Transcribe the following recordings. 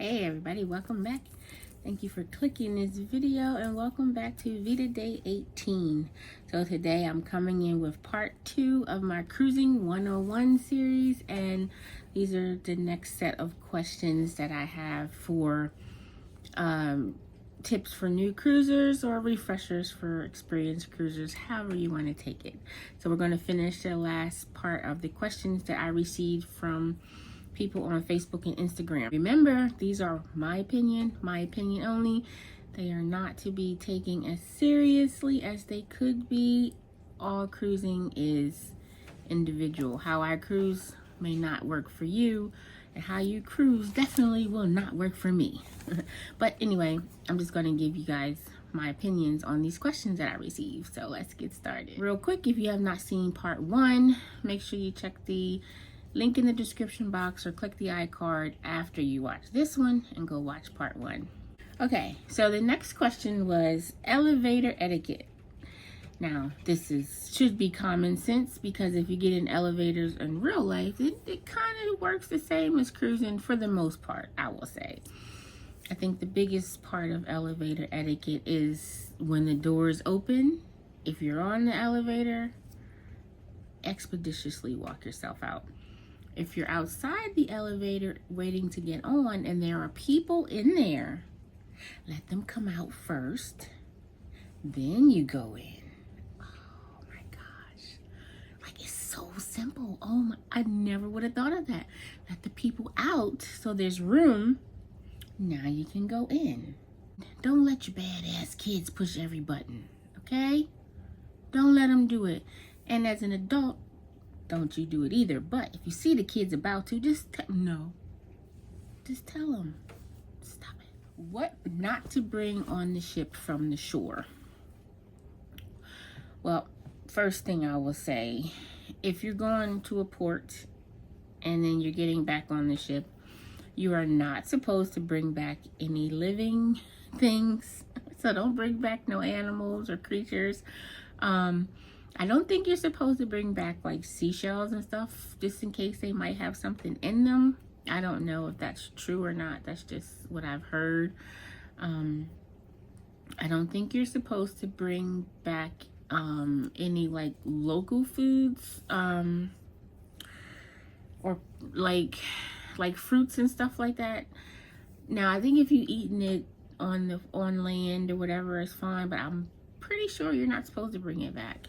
Hey everybody, welcome back. Thank you for clicking this video and welcome back to VEDA Day 18. So today I'm coming in with part 2 of my Cruising 101 series, and these are the next set of questions that I have for tips for new cruisers or refreshers for experienced cruisers, however you want to take it. So we're going to finish the last part of the questions that I received from people on Facebook and Instagram. Remember, these are my opinion only. They are not to be taken as seriously as they could be. All cruising is individual. How I cruise may not work for you, and how you cruise definitely will not work for me. But anyway, I'm just going to give you guys my opinions on these questions that I received. So let's get started. Real quick, if you have not seen part 1, make sure you check the link in the description box or click the iCard after you watch this one and go watch part 1. Okay, so the next question was elevator etiquette. Now, this should be common sense, because if you get in elevators in real life, it kind of works the same as cruising for the most part, I will say. I think the biggest part of elevator etiquette is when the doors open. If you're on the elevator, expeditiously walk yourself out. If you're outside the elevator waiting to get on and there are people in there, let them come out first, then you go in. Oh my gosh. Like, it's so simple. Oh my, I never would have thought of that. Let the people out so there's room. Now you can go in. Don't let your badass kids push every button, okay? Don't let them do it. And as an adult, don't you do it either. But if you see the kids about to, just no. Just tell them. Stop it. What not to bring on the ship from the shore? Well, first thing I will say, if you're going to a port and then you're getting back on the ship, you are not supposed to bring back any living things. So don't bring back no animals or creatures. I don't think you're supposed to bring back like seashells and stuff, just in case they might have something in them. I don't know if that's true or not. That's just what I've heard. I don't think you're supposed to bring back any like local foods, or like fruits and stuff like that. Now, I think if you eaten it on land or whatever, it's fine, but I'm pretty sure you're not supposed to bring it back.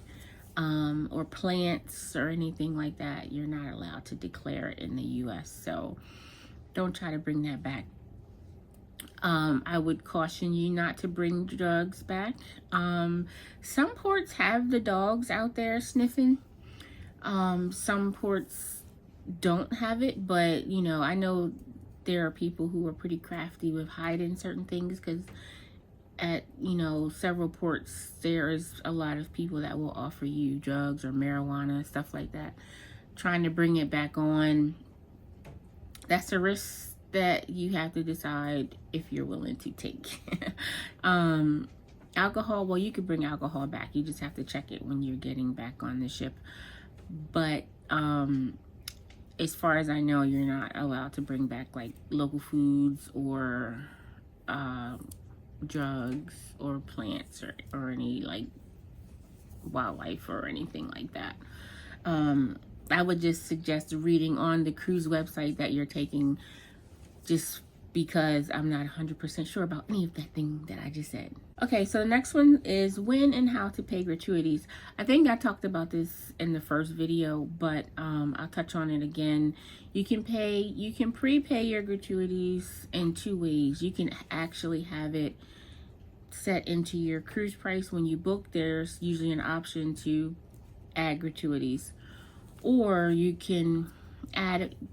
Or plants or anything like that. You're not allowed to declare it in the US, so don't try to bring that back. I would caution you not to bring drugs back. Some ports have the dogs out there sniffing. Some ports don't have it, but you know, I know there are people who are pretty crafty with hiding certain things, because at, you know, several ports there is a lot of people that will offer you drugs or marijuana, stuff like that. Trying to bring it back on, that's a risk that you have to decide if you're willing to take. Alcohol, well, you could bring alcohol back, you just have to check it when you're getting back on the ship. But as far as I know, you're not allowed to bring back like local foods or drugs or plants or any like wildlife or anything like that. I would just suggest reading on the cruise website that you're taking, just because I'm not 100% sure about any of that thing that I just said. Okay, so the next one is when and how to pay gratuities. I think I talked about this in the first video, but I'll touch on it again. You can prepay your gratuities in 2 ways. You can actually have it set into your cruise price when you book. There's usually an option to add gratuities, or you can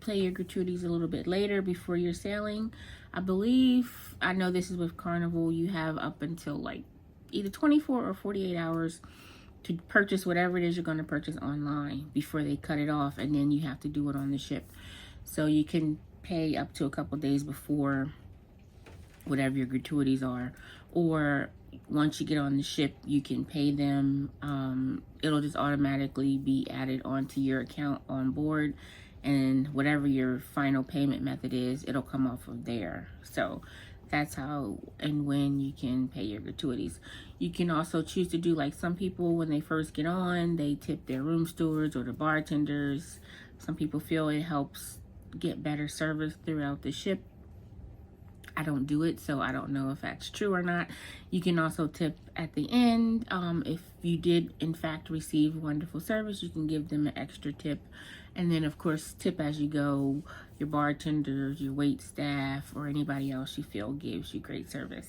play your gratuities a little bit later before you're sailing. I know this is with Carnival, you have up until like either 24 or 48 hours to purchase whatever it is you're going to purchase online before they cut it off, and then you have to do it on the ship. So you can pay up to a couple days before whatever your gratuities are, or once you get on the ship you can pay them. It'll just automatically be added onto your account on board, and whatever your final payment method is, it'll come off of there. So that's how and when you can pay your gratuities. You can also choose to do like some people, when they first get on, they tip their room stewards or the bartenders. Some people feel it helps get better service throughout the ship. I don't do it, so I don't know if that's true or not. You can also tip at the end. If you did in fact receive wonderful service, you can give them an extra tip. And then of course tip as you go, your bartenders, your wait staff, or anybody else you feel gives you great service.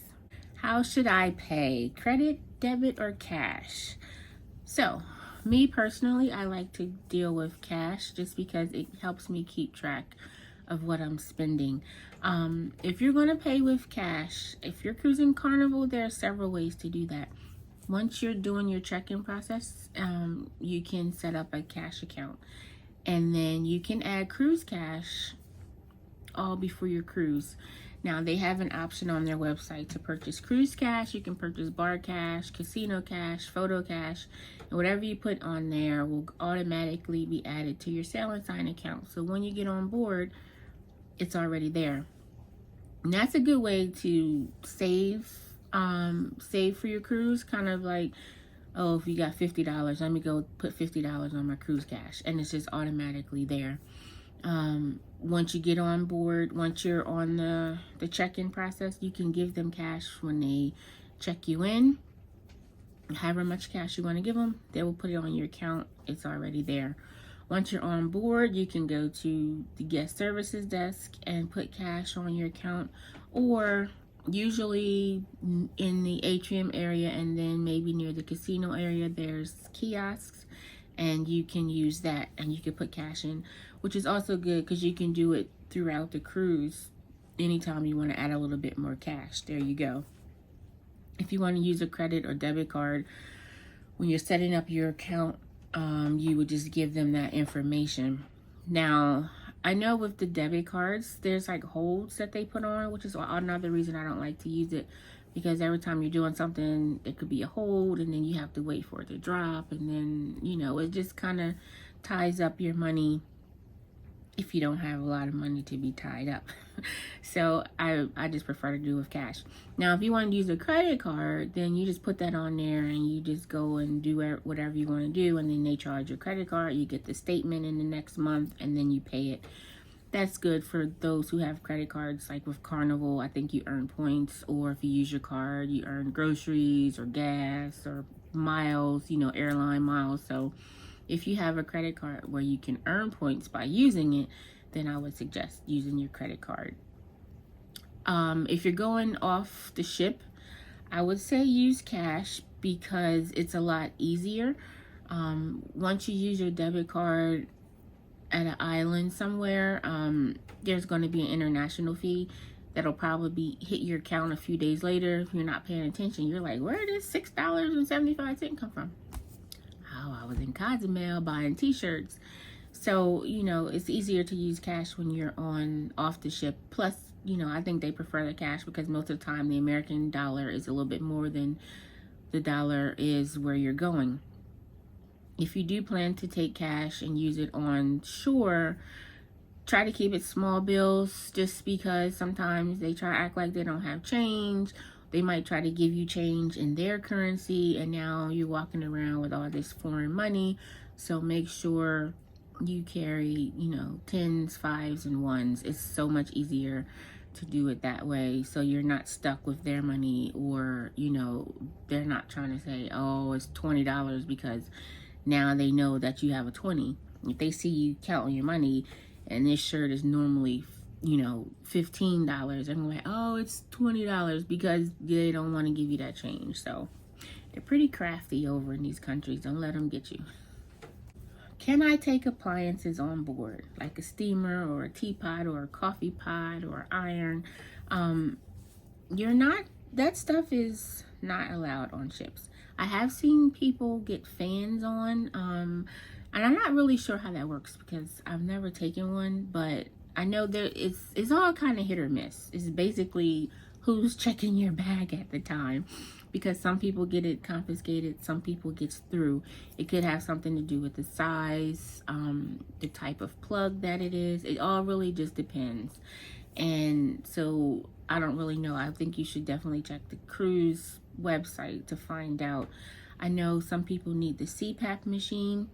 How should I pay? Credit, debit, or cash? So me personally, I like to deal with cash just because it helps me keep track of what I'm spending. If you're going to pay with cash, if you're cruising Carnival, there are several ways to do that. Once you're doing your check-in process, you can set up a cash account, and then you can add cruise cash all before your cruise. Now they have an option on their website to purchase cruise cash. You can purchase bar cash, casino cash, photo cash, and whatever you put on there will automatically be added to your Sail and Sign account. So when you get on board, it's already there. And that's a good way to save for your cruise. Kind of like, oh, if you got $50, let me go put $50 on my cruise cash, and it's just automatically there. Once you get on board, once you're on the check-in process, you can give them cash when they check you in. However much cash you want to give them, they will put it on your account. It's already there. Once you're on board, you can go to the guest services desk and put cash on your account, or usually in the atrium area and then maybe near the casino area, there's kiosks, and you can use that and you can put cash in, which is also good because you can do it throughout the cruise anytime you want to add a little bit more cash. There you go. If you want to use a credit or debit card, when you're setting up your account, you would just give them that information. Now, I know with the debit cards, there's like holds that they put on, which is another reason I don't like to use it, because every time you're doing something, it could be a hold, and then you have to wait for it to drop, and then, you know, it just kind of ties up your money if you don't have a lot of money to be tied up. So I just prefer to do with cash. Now, if you want to use a credit card, then you just put that on there and you just go and do whatever you want to do, and then they charge your credit card. You get the statement in the next month, and then you pay it. That's good for those who have credit cards. Like with Carnival, I think you earn points, or if you use your card, you earn groceries or gas or miles, you know, airline miles. So if you have a credit card where you can earn points by using it, then I would suggest using your credit card. If you're going off the ship, I would say use cash because it's a lot easier. Once you use your debit card at an island somewhere, there's going to be an international fee that'll probably hit your account a few days later. If you're not paying attention, you're like, where did $6.75 come from? Oh, I was in Cozumel buying t-shirts. So, you know, it's easier to use cash when you're off the ship. Plus, you know, I think they prefer the cash because most of the time the American dollar is a little bit more than the dollar is where you're going. If you do plan to take cash and use it on shore, try to keep it small bills, just because sometimes they try to act like they don't have change. They might try to give you change in their currency, and now you're walking around with all this foreign money. So make sure you carry, you know, 10s, 5s, and 1s. It's so much easier to do it that way, so you're not stuck with their money, or, you know, they're not trying to say, oh, it's $20, because now they know that you have a 20. If they see you counting your money and this shirt is normally, you know, $15, I'm like, oh, it's $20, because they don't want to give you that change. So they're pretty crafty over in these countries. Don't let them get you. Can I take appliances on board, like a steamer or a teapot or a coffee pot or iron? That stuff is not allowed on ships. I have seen people get fans on, and I'm not really sure how that works because I've never taken one, but I know it's all kind of hit or miss. It's basically who's checking your bag at the time, because some people get it confiscated, some people gets through. It could have something to do with the size, the type of plug that it is. It all really just depends. And so I don't really know. I think you should definitely check the cruise website to find out. I know some people need the CPAP machine,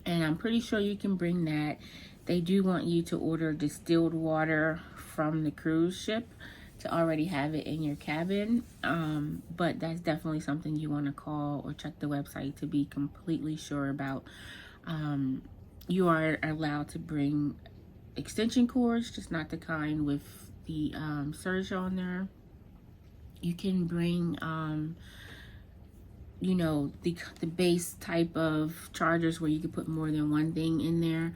and I'm pretty sure you can bring that. They do want you to order distilled water from the cruise ship to already have it in your cabin, but that's definitely something you want to call or check the website to be completely sure about. You are allowed to bring extension cords, just not the kind with the surge on there. You can bring you know, the base type of chargers where you can put more than one thing in there.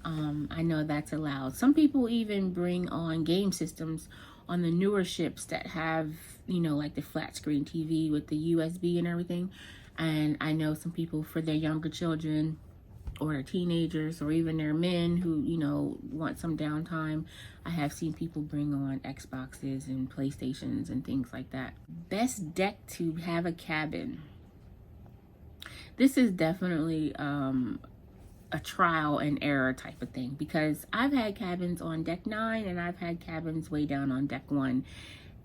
I know that's allowed. Some people even bring on game systems on the newer ships that have, you know, like the flat screen TV with the USB and everything. And I know some people, for their younger children or their teenagers or even their men who, you know, want some downtime, I have seen people bring on Xboxes and PlayStations and things like that. Best deck to have a cabin. This is definitely a trial and error type of thing, because I've had cabins on deck 9 and I've had cabins way down on deck 1,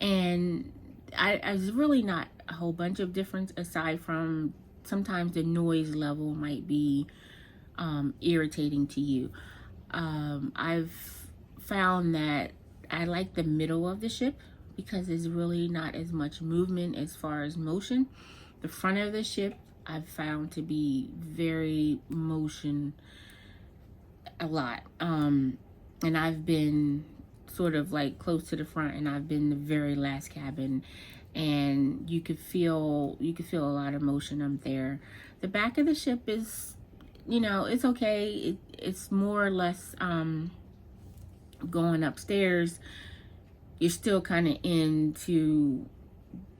and there's really not a whole bunch of difference aside from sometimes the noise level might be irritating to you. I've found that I like the middle of the ship because there's really not as much movement as far as motion. The front of the ship I've found to be very motion a lot. And I've been sort of like close to the front, and I've been the very last cabin, and you could feel a lot of motion up there. The back of the ship is, you know, it's okay. It's more or less going upstairs. You're still kind of into,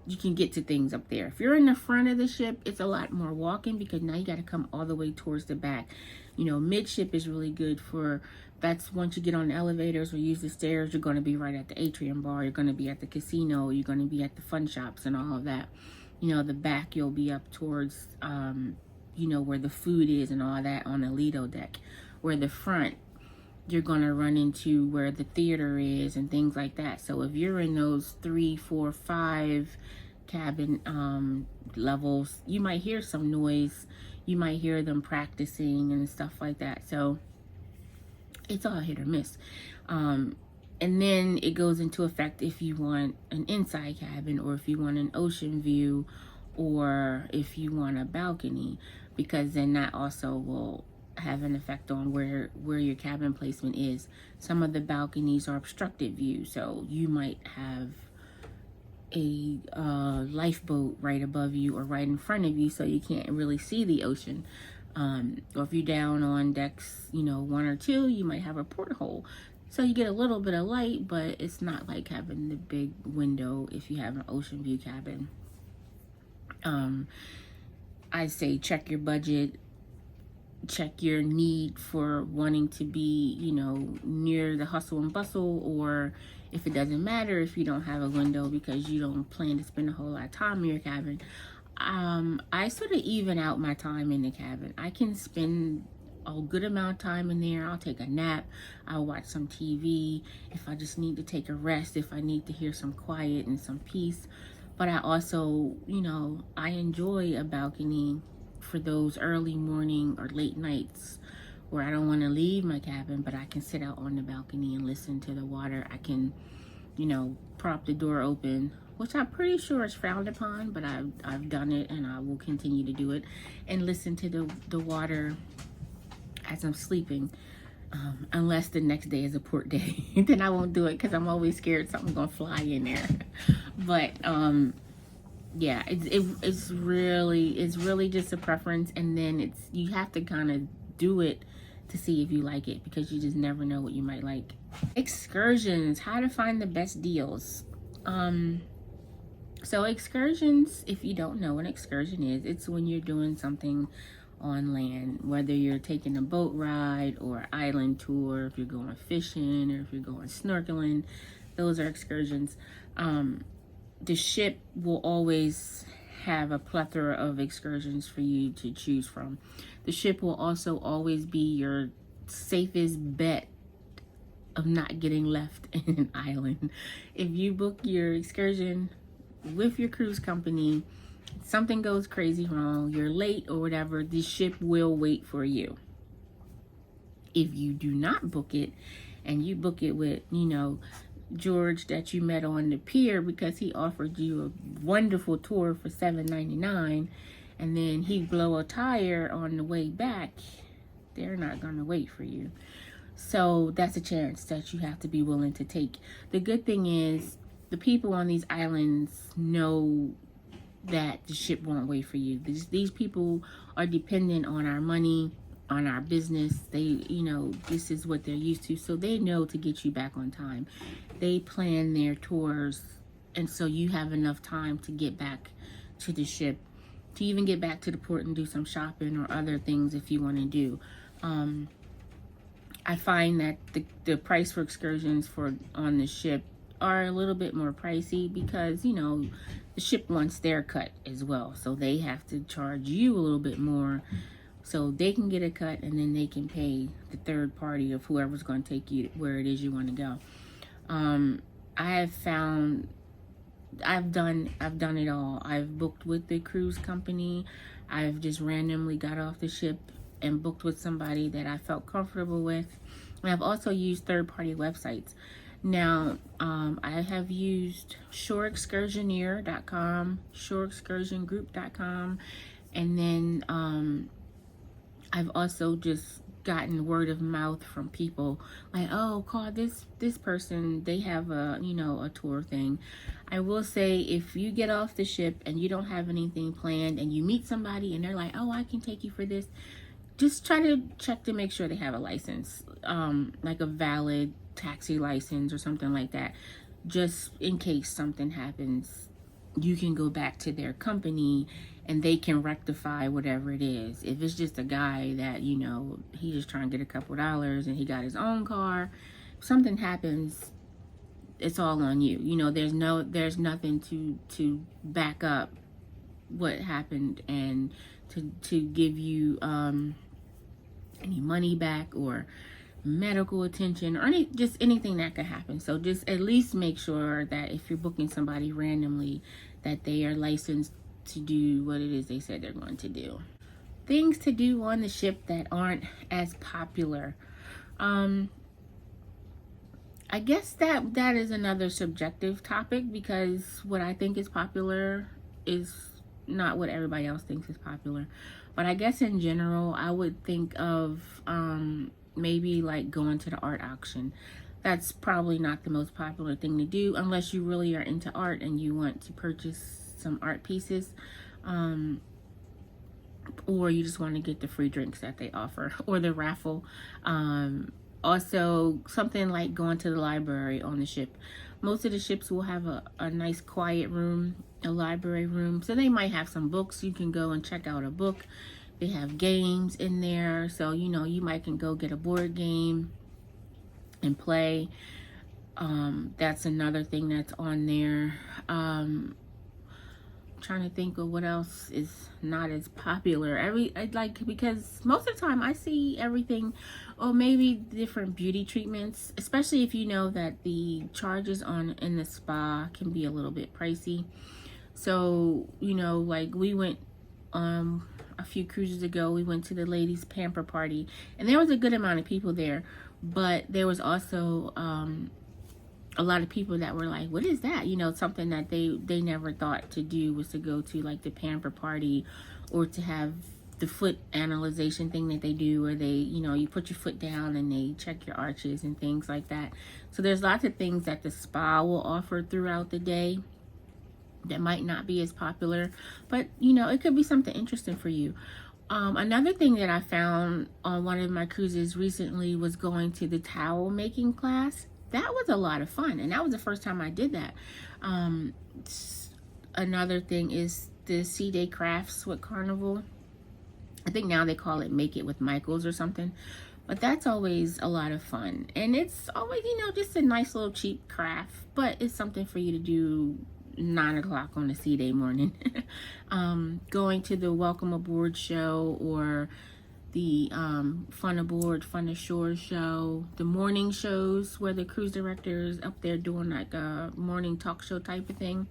you can get to things up there. If you're in the front of the ship, it's a lot more walking, because now you got to come all the way towards the back. You know, midship is really good for, that's once you get on the elevators or use the stairs, you're going to be right at the atrium bar, you're going to be at the casino, you're going to be at the fun shops and all of that. You know, the back, you'll be up towards, you know, where the food is and all that on the Lido deck. Where the front, you're going to run into where the theater is and things like that. So if you're in those 3, 4, 5 cabin levels, you might hear some noise. You might hear them practicing and stuff like that. So it's all hit or miss. And then it goes into effect if you want an inside cabin, or if you want an ocean view, or if you want a balcony, because then that also will have an effect on where your cabin placement is. Some of the balconies are obstructed view, so you might have a lifeboat right above you or right in front of you, so you can't really see the ocean. Or if you're down on decks, you know, 1 or 2, you might have a porthole, so you get a little bit of light, but it's not like having the big window if you have an ocean view cabin. I say check your budget, check your need for wanting to be, you know, near the hustle and bustle, or if it doesn't matter if you don't have a window because you don't plan to spend a whole lot of time in your cabin. I sort of even out my time in the cabin. I can spend a good amount of time in there. I'll take a nap, I'll watch some TV if I just need to take a rest, if I need to hear some quiet and some peace. But I also, you know, I enjoy a balcony for those early morning or late nights where I don't want to leave my cabin, but I can sit out on the balcony and listen to the water. I can, you know, prop the door open, which I'm pretty sure is frowned upon, but I've done it and I will continue to do it, and listen to the water as I'm sleeping. Unless the next day is a port day, then I won't do it because I'm always scared something's gonna fly in there. But yeah, it's really just a preference, and then you have to kind of do it to see if you like it, because you just never know what you might like. Excursions, how to find the best deals. So excursions, if you don't know what an excursion is, it's when you're doing something on land, whether you're taking a boat ride or island tour, if you're going fishing or if you're going snorkeling. Those are excursions. The ship will always have a plethora of excursions for you to choose from. The ship will also always be your safest bet of not getting left in an island. If you book your excursion with your cruise company, something goes crazy wrong, you're late or whatever, the ship will wait for you. If you do not book it, and you book it with, George that you met on the pier because he offered you a wonderful tour for $7.99, and then he blow a tire on the way back, they're not going to wait for you. So that's a chance that you have to be willing to take. The good thing is the people on these islands know that the ship won't wait for you. These people are dependent on our money, on our business. They, this is what they're used to. So they know to get you back on time. They plan their tours. And so you have enough time to get back to the ship, to even get back to the port and do some shopping or other things if you want to do. I find that the price for excursions on the ship are a little bit more pricey because, the ship wants their cut as well. So they have to charge you a little bit more so they can get a cut, and then they can pay the third party of whoever's going to take you where it is you want to go. I have found I've done it all. I've booked with the cruise company. I've just randomly got off the ship and booked with somebody that I felt comfortable with. And I've also used third-party websites. Now, I have used shoreexcursioneer.com, shoreexcursiongroup.com, and then I've also just gotten word of mouth from people like, oh, call this person, they have a tour thing. I will say, if you get off the ship and you don't have anything planned and you meet somebody and they're like, oh, I can take you for this, just try to check to make sure they have a license, like a valid taxi license or something like that, just in case something happens. You can go back to their company and they can rectify whatever it is. If it's just a guy that, he's just trying to get a couple dollars and he got his own car, if something happens, it's all on you. There's nothing to back up what happened and to give you any money back or medical attention or anything that could happen. So just at least make sure that if you're booking somebody randomly, that they are licensed to do what it is they said they're going to do. Things to do on the ship that aren't as popular. I guess that is another subjective topic, because what I think is popular is not what everybody else thinks is popular. But I guess in general, I would think of maybe like going to the art auction. That's probably not the most popular thing to do unless you really are into art and you want to purchase some art pieces, or you just want to get the free drinks that they offer or the raffle. Also, something like going to the library on the ship. Most of the ships will have a nice quiet room, a library room. So they might have some books. You can go and check out a book. They have games in there. So, you might can go get a board game and play. That's another thing that's on there. Trying to think of what else is not as popular. Because most of the time I see everything, or maybe different beauty treatments, especially if you know that the charges in the spa can be a little bit pricey. So, like we went a few cruises ago, we went to the ladies' pamper party, and there was a good amount of people there, but there was also a lot of people that were like, what is that? Something that they never thought to do was to go to like the pamper party, or to have the foot analyzation thing that they do, where they, you put your foot down and they check your arches and things like that. So there's lots of things that the spa will offer throughout the day that might not be as popular, but it could be something interesting for you. Another thing that I found on one of my cruises recently was going to the towel making class. That was a lot of fun, and that was the first time I did that. Another thing is the Sea Day Crafts with Carnival. I think now they call it Make It with Michaels or something. But that's always a lot of fun. And it's always, just a nice little cheap craft. But it's something for you to do 9 o'clock on a sea day morning. Going to the Welcome Aboard show or the Fun Aboard, Fun Ashore show. The morning shows where the cruise director is up there doing like a morning talk show type of thing.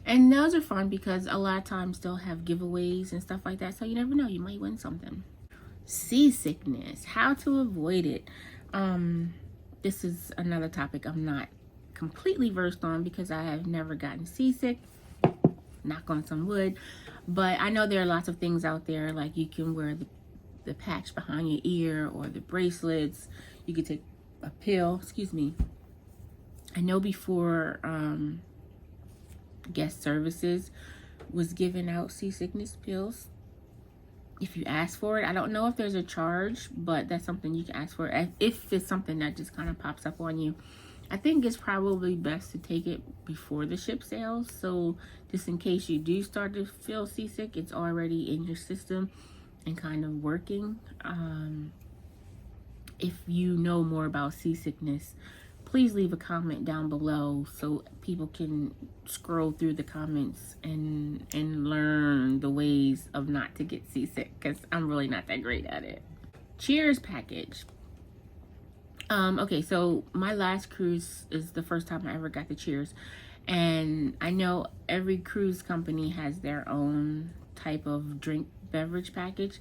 And those are fun because a lot of times they'll have giveaways and stuff like that. So you never know, you might win something. Seasickness, how to avoid it. This is another topic I'm not completely versed on because I have never gotten seasick. Knock on some wood. But I know there are lots of things out there, like you can wear the patch behind your ear or the bracelets. You could take a pill. Excuse me. I know before guest services was giving out seasickness pills if you ask for it. I don't know if there's a charge, but that's something you can ask for if it's something that just kind of pops up on you. I think it's probably best to take it before the ship sails, so just in case you do start to feel seasick, it's already in your system and kind of working. If you know more about seasickness, please leave a comment down below so people can scroll through the comments and learn the ways of not to get seasick, because I'm really not that great at it. Cheers package. Okay, so my last cruise is the first time I ever got the Cheers, and I know every cruise company has their own type of beverage package,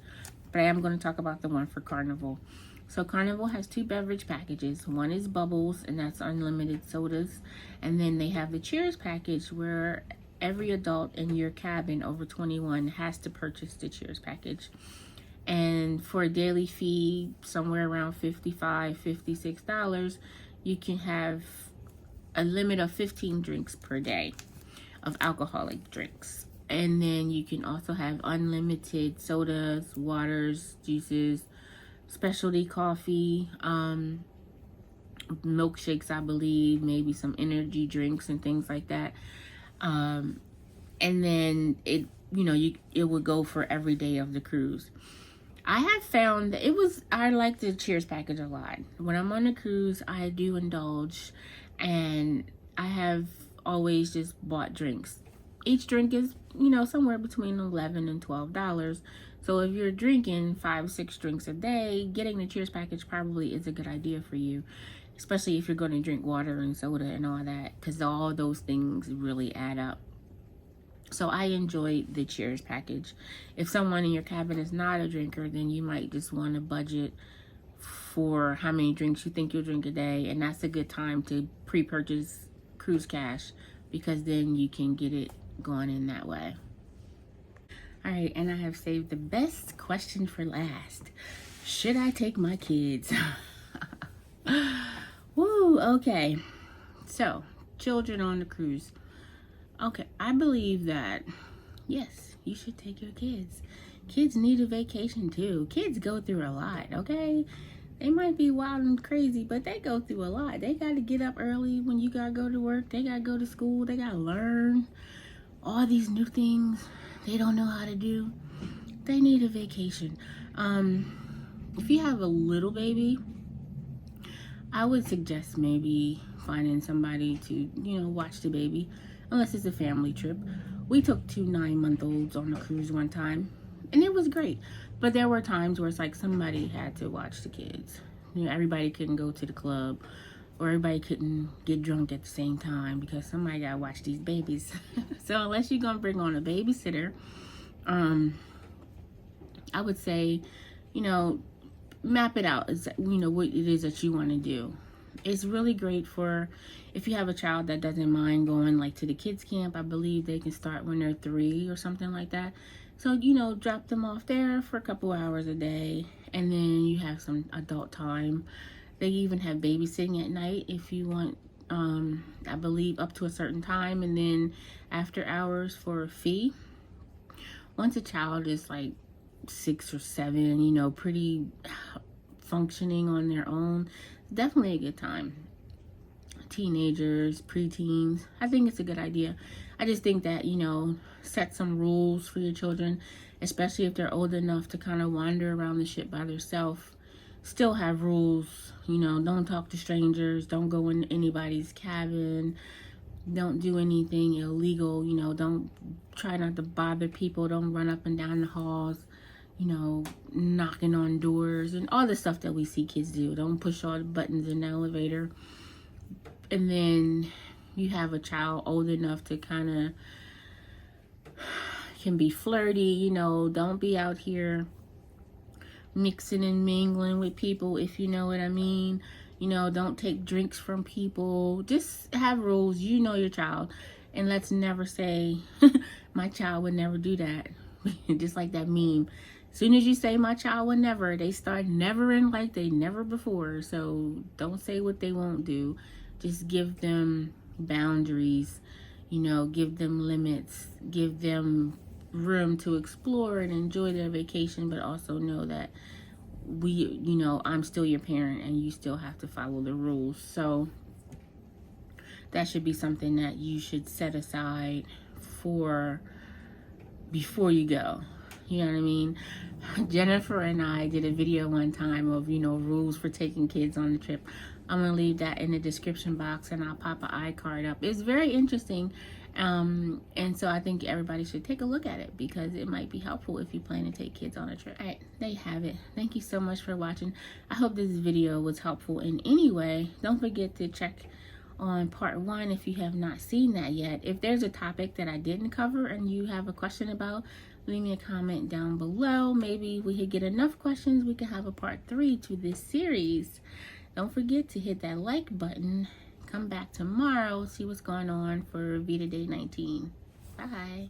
but I am going to talk about the one for Carnival. So Carnival has 2 beverage packages. One is bubbles, and that's unlimited sodas. And then they have the Cheers package where every adult in your cabin over 21 has to purchase the Cheers package. And for a daily fee, somewhere around $55, $56, you can have a limit of 15 drinks per day of alcoholic drinks. And then you can also have unlimited sodas, waters, juices, specialty coffee, milkshakes, I believe, maybe some energy drinks and things like that. And then it would go for every day of the cruise. I have found that I like the Cheers package a lot. When I'm on a cruise, I do indulge, and I have always just bought drinks. Each drink is, somewhere between $11 and $12. So if you're drinking 5-6 drinks a day, getting the Cheers package probably is a good idea for you, especially if you're going to drink water and soda and all that, because all those things really add up. So I enjoy the Cheers package. If someone in your cabin is not a drinker, then you might just want to budget for how many drinks you think you'll drink a day, and that's a good time to pre-purchase cruise cash, because then you can get it going in that way. All right, and I have saved the best question for last. Should I take my kids? Woo, okay. So, children on the cruise. Okay, I believe that, yes, you should take your kids. Kids need a vacation too. Kids go through a lot, okay? They might be wild and crazy, but they go through a lot. They got to get up early when you got to go to work. They got to go to school. They got to learn all these new things they don't know how to do. They need a vacation. If you have a little baby, I would suggest maybe finding somebody to, watch the baby, unless it's a family trip. We took 2 9-month-olds on a cruise one time, and it was great. But there were times where it's like somebody had to watch the kids. Everybody couldn't go to the club, or everybody couldn't get drunk at the same time because somebody got to watch these babies. So unless you're going to bring on a babysitter, I would say, map it out, what it is that you want to do. It's really great for if you have a child that doesn't mind going like to the kids camp. I believe they can start when they're 3 or something like that. So, drop them off there for a couple hours a day, and then you have some adult time. They even have babysitting at night if you want, I believe up to a certain time, and then after hours for a fee. Once a child is like 6 or 7, pretty functioning on their own, definitely a good time. teenagers, preteens. I think it's a good idea. I just think that, you know, set some rules for your children, especially if they're old enough to kind of wander around the ship by themselves. Still have rules, you know, don't talk to strangers, don't go in anybody's cabin, don't do anything illegal, you know, don't try not to bother people, don't run up and down the halls, you know, knocking on doors and all the stuff that we see kids do. Don't push all the buttons in the elevator. And then you have a child old enough to kind of can be flirty, you know, don't be out here mixing and mingling with people, if you know what I mean. You know, don't take drinks from people. Just have rules. You know your child. And let's never say, my child would never do that. Just like that meme. As soon as you say my child would never, they start nevering like they never before. So don't say what they won't do. Just give them boundaries. You know, give them limits. Give them room to explore and enjoy their vacation, but also know that you know, I'm still your parent and you still have to follow the rules. So that should be something that you should set aside for before you go. You know what I mean? Jennifer and I did a video one time of, you know, rules for taking kids on the trip. I'm going to leave that in the description box and I'll pop an iCard up. It's very interesting. And so I think everybody should take a look at it because it might be helpful if you plan to take kids on a trip. All right, there you have it. Thank you so much for watching. I hope this video was helpful in any way. Don't forget to check on part 1 if you have not seen that yet. If there's a topic that I didn't cover and you have a question about, leave me a comment down below. Maybe we could get enough questions. We could have a part 3 to this series. Don't forget to hit that like button. Come back tomorrow, see what's going on for VEDA Day 19. Bye.